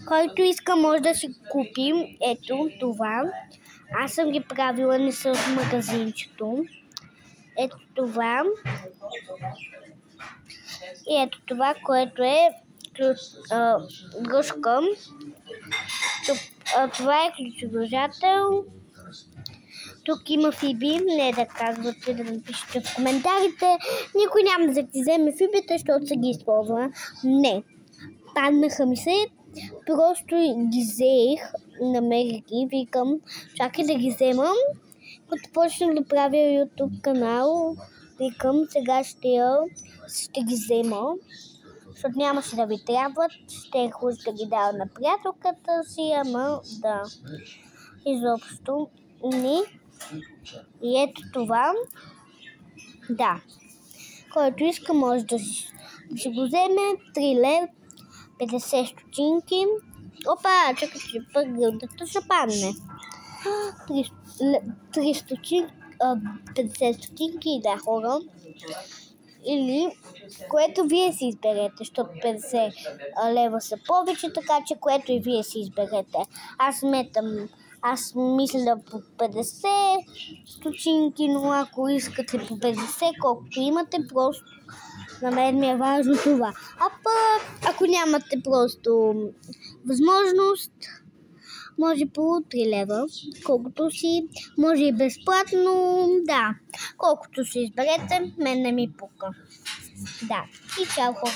Който иска може да си купим. Ето това. Аз съм ги правила, не са в магазинчето. Ето това. И ето това, което е дръжка. Това е ключодържател. Тук има фиби. Не да казвате, да напишете в коментарите. Никой няма да ти вземе фибите, защото са ги използва. Не. Паднаха ми се. Просто ги взех. Намерих ги. Викам, чакай да ги вземам. Като почнах да правя YouTube канал, викам, сега ще ги взема. Защото нямаше да ви трябват. Ще е хубаво да ги дава на приятелката си, ама да. Изобщо не. И ето това. Да. Който иска може да си го вземе. 3 лев, 50 стотинки. Опа, чакайте, пък гълдата ще падне. 3 стотинки, 50 стотинки, да, хора. Или, което вие си изберете, защото 50 лева са повече, така че което и вие си изберете. Аз мисля по 50 стотинки, но ако искате по 50, колкото имате, просто на мен ми е важно това. А пък, ако нямате просто възможност, може по 3 лева, колкото си, може и безплатно, да, колкото си изберете, мен не ми пука. Да, и чао, хора!